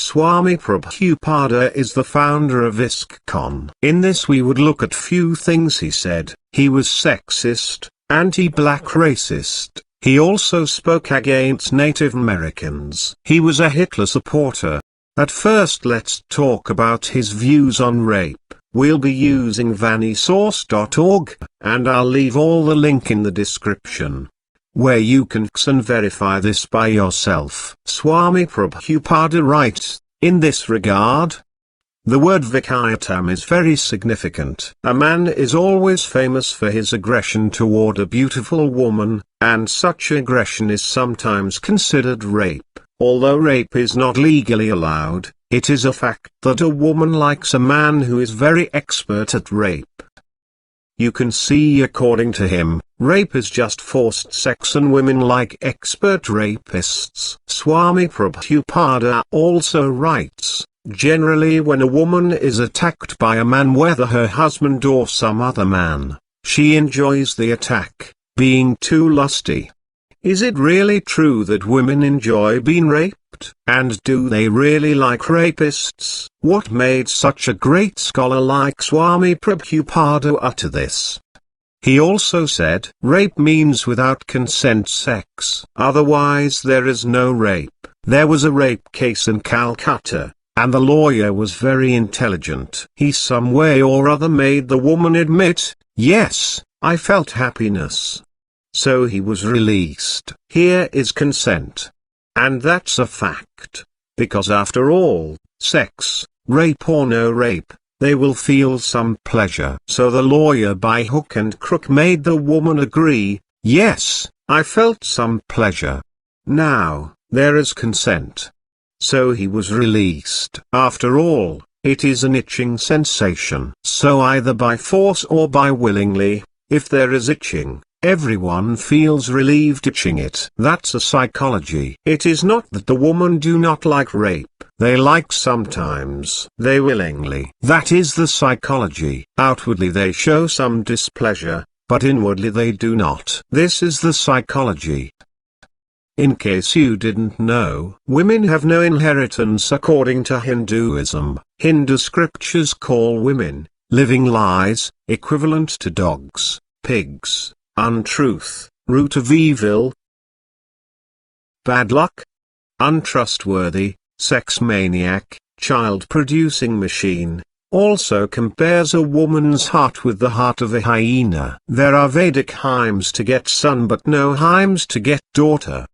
Swami Prabhupada is the founder of ISKCON. In this we would look at few things he said. He was sexist, anti-black racist. He also spoke against Native Americans. He was a Hitler supporter. At first let's talk about his views on rape. We'll be using vanisource.org, and I'll leave all the link in the description, where you can verify this by yourself. Swami Prabhupada writes, in this regard, the word Vikyatam is very significant. A man is always famous for his aggression toward a beautiful woman, and such aggression is sometimes considered rape. Although rape is not legally allowed, it is a fact that a woman likes a man who is very expert at rape. You can see, according to him, rape is just forced sex and women like expert rapists. Swami Prabhupada also writes, generally when a woman is attacked by a man, whether her husband or some other man, she enjoys the attack, being too lusty. Is it really true that women enjoy being raped? And do they really like rapists? What made such a great scholar like Swami Prabhupada utter this? He also said, rape means without consent sex. Otherwise there is no rape. There was a rape case in Calcutta, and the lawyer was very intelligent. He some way or other made the woman admit, yes, I felt happiness. So he was released. Here is consent. And that's a fact. Because after all, sex, rape or no rape, they will feel some pleasure. So the lawyer by hook and crook made the woman agree, yes, I felt some pleasure. Now, there is consent. So he was released. After all, it is an itching sensation. So either by force or by willingly, if there is itching, everyone feels relieved itching it. That's a psychology. It is not that the woman do not like rape. They like sometimes. They willingly. That is the psychology. Outwardly they show some displeasure, but inwardly they do not. This is the psychology. In case you didn't know, women have no inheritance according to Hinduism. Hindu scriptures call women living lies, equivalent to dogs, pigs, untruth, root of evil, bad luck, untrustworthy, sex maniac, child-producing machine. Also compares a woman's heart with the heart of a hyena. There are Vedic hymns to get son but no hymns to get daughter.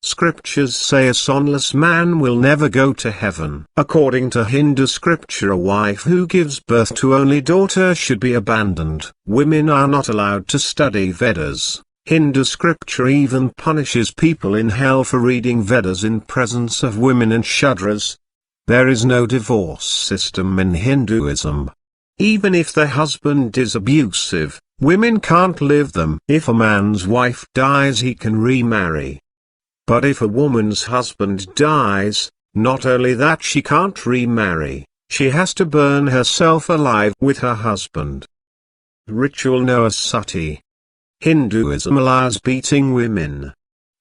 Scriptures say a sonless man will never go to heaven. According to Hindu scripture, a wife who gives birth to only daughter should be abandoned. Women are not allowed to study Vedas. Hindu scripture even punishes people in hell for reading Vedas in presence of women and Shudras. There is no divorce system in Hinduism. Even if the husband is abusive, women can't live them. If a man's wife dies, he can remarry. But if a woman's husband dies, not only that, she can't remarry, she has to burn herself alive with her husband. Ritual known as sati. Hinduism allows beating women.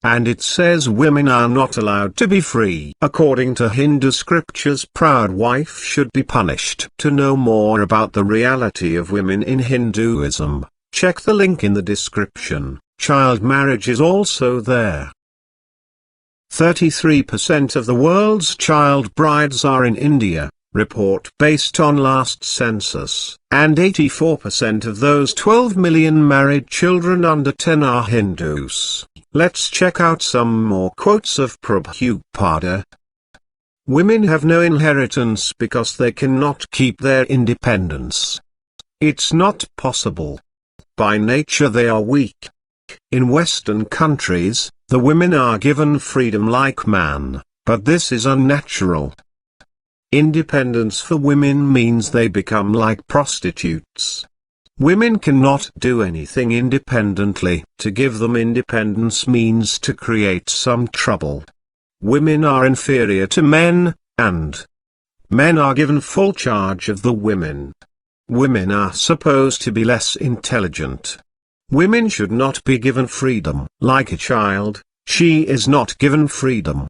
And it says women are not allowed to be free. According to Hindu scriptures, proud wife should be punished. To know more about the reality of women in Hinduism, check the link in the description. Child marriage is also there. 33% of the world's child brides are in India, report based on last census, and 84% of those 12 million married children under 10 are Hindus. Let's check out some more quotes of Probhupada. Women have no inheritance because they cannot keep their independence. It's not possible. By nature they are weak. In Western countries, the women are given freedom like man, but this is unnatural. Independence for women means they become like prostitutes. Women cannot do anything independently. To give them independence means to create some trouble. Women are inferior to men, and men are given full charge of the women. Women are supposed to be less intelligent. Women should not be given freedom. Like a child, she is not given freedom.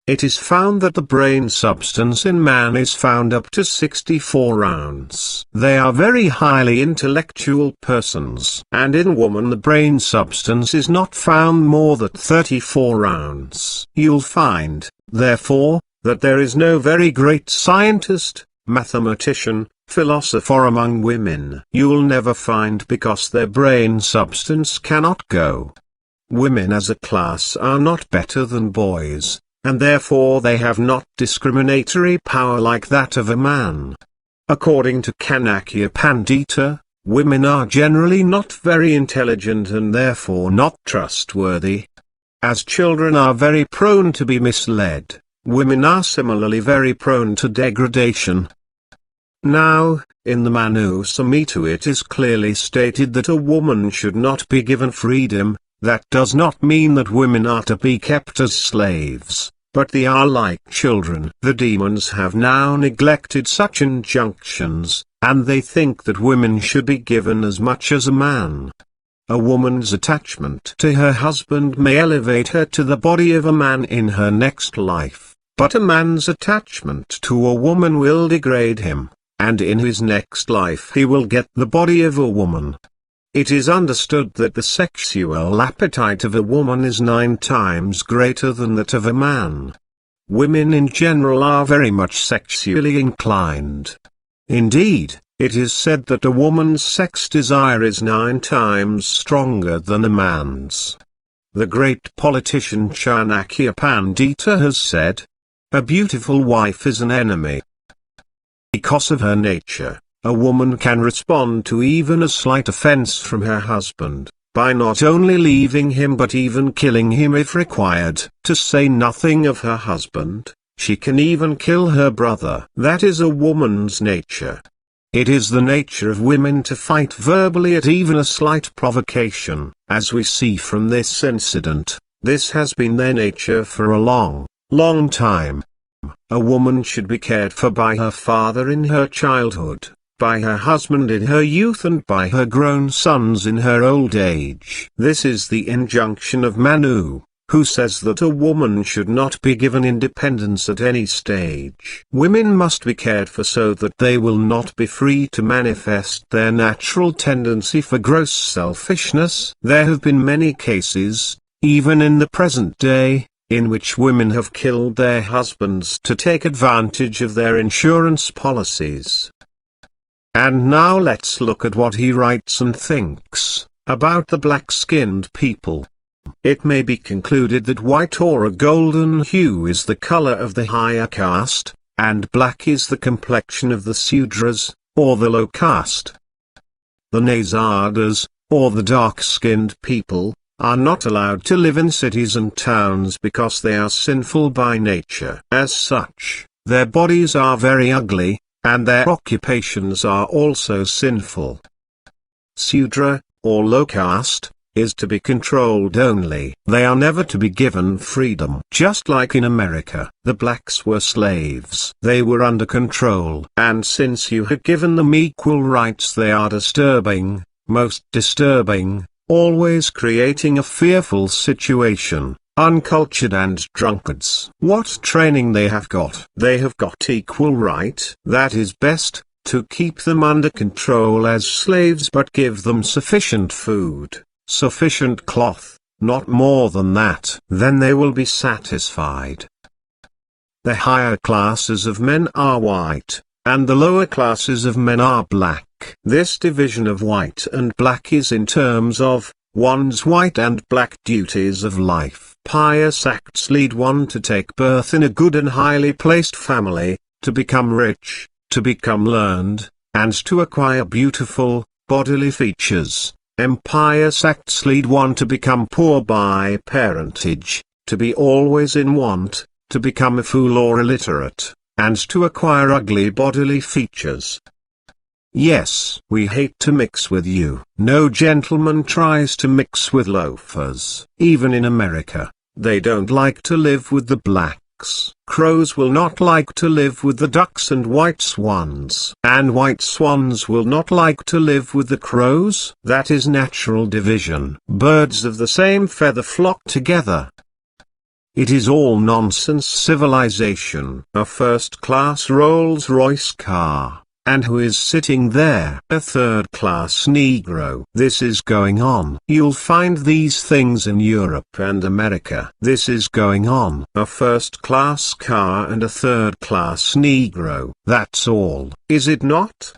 It is found that the brain substance in man is found up to 64 ounces. They are very highly intellectual persons. And in woman the brain substance is not found more than 34 ounces. You'll find, therefore, that there is no very great scientist, mathematician, philosopher among women. You'll never find, because their brain substance cannot go. Women as a class are not better than boys, and therefore they have not discriminatory power like that of a man. According to Kanakya Pandita, women are generally not very intelligent and therefore not trustworthy. As children are very prone to be misled, women are similarly very prone to degradation. Now, in the Manu Samhita it is clearly stated that a woman should not be given freedom. That does not mean that women are to be kept as slaves, but they are like children. The demons have now neglected such injunctions, and they think that women should be given as much as a man. A woman's attachment to her husband may elevate her to the body of a man in her next life, but a man's attachment to a woman will degrade him, and in his next life he will get the body of a woman. It is understood that the sexual appetite of a woman is 9 times greater than that of a man. Women in general are very much sexually inclined. Indeed, it is said that a woman's sex desire is 9 times stronger than a man's. The great politician Chanakya Pandita has said, "A beautiful wife is an enemy." Because of her nature, a woman can respond to even a slight offense from her husband, by not only leaving him but even killing him if required. To say nothing of her husband, she can even kill her brother. That is a woman's nature. It is the nature of women to fight verbally at even a slight provocation. As we see from this incident, this has been their nature for a long, long time. A woman should be cared for by her father in her childhood, by her husband in her youth, and by her grown sons in her old age. This is the injunction of Manu, who says that a woman should not be given independence at any stage. Women must be cared for so that they will not be free to manifest their natural tendency for gross selfishness. There have been many cases, even in the present day, in which women have killed their husbands to take advantage of their insurance policies. And now let's look at what he writes and thinks about the black-skinned people. It may be concluded that white or a golden hue is the color of the higher caste, and black is the complexion of the Sudras, or the low caste. The Nazadas, or the dark-skinned people, are not allowed to live in cities and towns because they are sinful by nature. As such, their bodies are very ugly, and their occupations are also sinful. Sudra, or low caste, is to be controlled only. They are never to be given freedom. Just like in America, the blacks were slaves. They were under control. And since you have given them equal rights, they are disturbing, most disturbing, always creating a fearful situation. Uncultured and drunkards. What training they have got? They have got equal right. That is best, to keep them under control as slaves, but give them sufficient food, sufficient cloth, not more than that. Then they will be satisfied. The higher classes of men are white, and the lower classes of men are black. This division of white and black is in terms of one's white and black duties of life. Pious acts lead one to take birth in a good and highly placed family, to become rich, to become learned, and to acquire beautiful, bodily features. Impious acts lead one to become poor by parentage, to be always in want, to become a fool or illiterate, and to acquire ugly bodily features. Yes, we hate to mix with you. No gentleman tries to mix with loafers. Even in America, they don't like to live with the blacks. Crows will not like to live with the ducks and white swans. And white swans will not like to live with the crows. That is natural division. Birds of the same feather flock together. It is all nonsense civilization. A first-class Rolls-Royce car. And who is sitting there? A third-class Negro. This is going on. You'll find these things in Europe and America. This is going on. A first-class car and a third-class Negro. That's all. Is it not?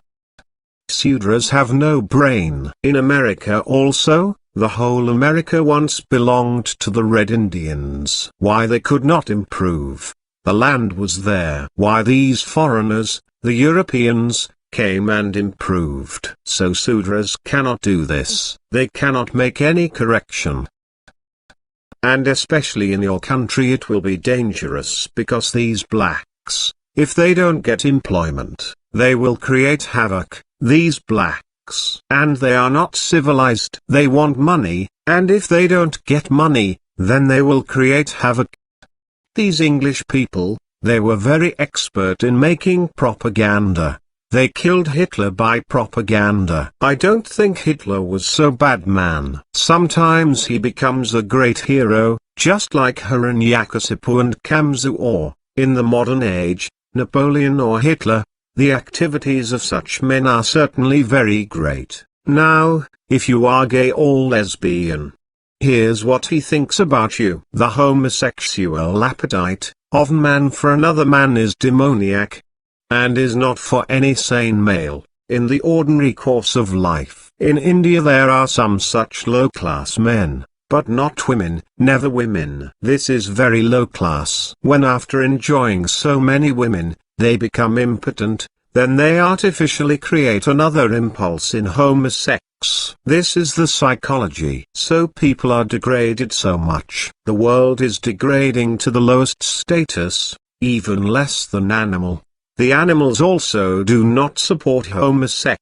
Sudras have no brain. In America also, the whole America once belonged to the Red Indians. Why they could not improve? The land was there. Why these foreigners, the Europeans, came and improved? So Sudras cannot do this. They cannot make any correction. And especially in your country it will be dangerous because these blacks, if they don't get employment, they will create havoc, these blacks. And they are not civilized. They want money, and if they don't get money, then they will create havoc. These English people, they were very expert in making propaganda. They killed Hitler by propaganda. I don't think Hitler was so bad man. Sometimes he becomes a great hero, just like Hiranyakasipu and Kamsu, or, in the modern age, Napoleon or Hitler. The activities of such men are certainly very great. Now, if you are gay or lesbian, here's what he thinks about you. The homosexual appetite of man for another man is demoniac, and is not for any sane male, in the ordinary course of life. In India there are some such low-class men, but not women, never women. This is very low class. When after enjoying so many women, they become impotent, then they artificially create another impulse in homosex. This is the psychology. So people are degraded so much. The world is degrading to the lowest status, even less than animal. The animals also do not support homosex.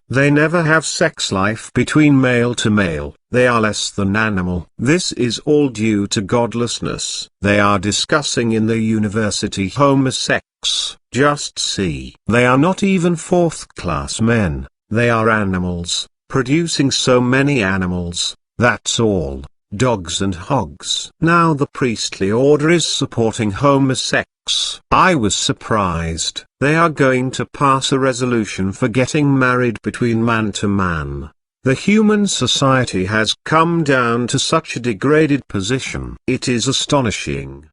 They never have sex life between male to male. They are less than animal. This is all due to godlessness. They are discussing in the university homosex. Just see. They are not even fourth-class men. They are animals, producing so many animals, that's all. Dogs and hogs. Now the priestly order is supporting homosex. I was surprised. They are going to pass a resolution for getting married between man to man. The human society has come down to such a degraded position. It is astonishing.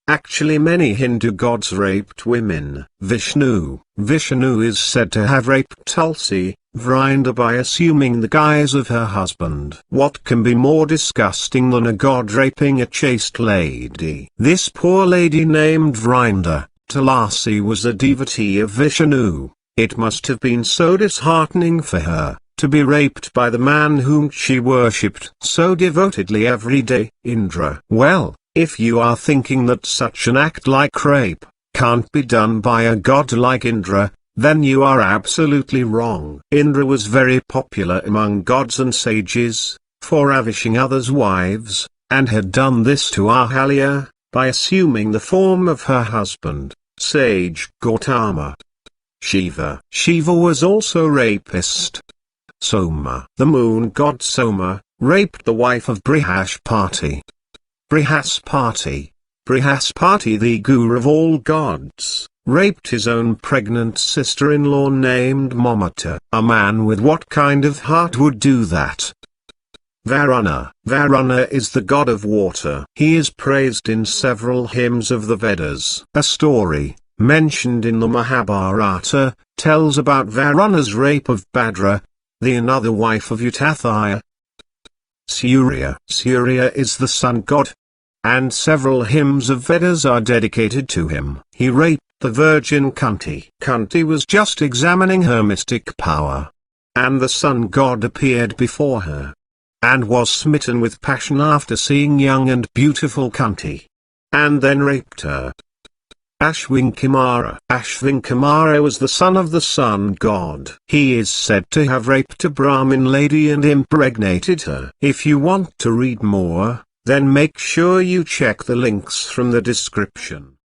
Actually many Hindu gods raped women. Vishnu is said to have raped Tulsi, Vrinda, by assuming the guise of her husband. What can be more disgusting than a god raping a chaste lady? This poor lady named Vrinda, Tulasi, was a devotee of Vishnu. It must have been so disheartening for her, to be raped by the man whom she worshipped so devotedly every day, Indra. Well, if you are thinking that such an act like rape can't be done by a god like Indra, then you are absolutely wrong. Indra was very popular among gods and sages, for ravishing others' wives, and had done this to Ahalya, by assuming the form of her husband, sage Gautama. Shiva was also rapist. Soma, the moon god Soma, raped the wife of Brihaspati. Brihaspati, the guru of all gods, raped his own pregnant sister-in-law named Mamata. A man with what kind of heart would do that? Varuna is the god of water. He is praised in several hymns of the Vedas. A story, mentioned in the Mahabharata, tells about Varuna's rape of Bhadra, the another wife of Utathaya. Surya is the sun god, and several hymns of Vedas are dedicated to him. He raped the virgin Kunti. Kunti was just examining her mystic power, and the sun god appeared before her, and was smitten with passion after seeing young and beautiful Kunti, and then raped her. Ashvinkumara was the son of the sun god. He is said to have raped a Brahmin lady and impregnated her. If you want to read more, then make sure you check the links from the description.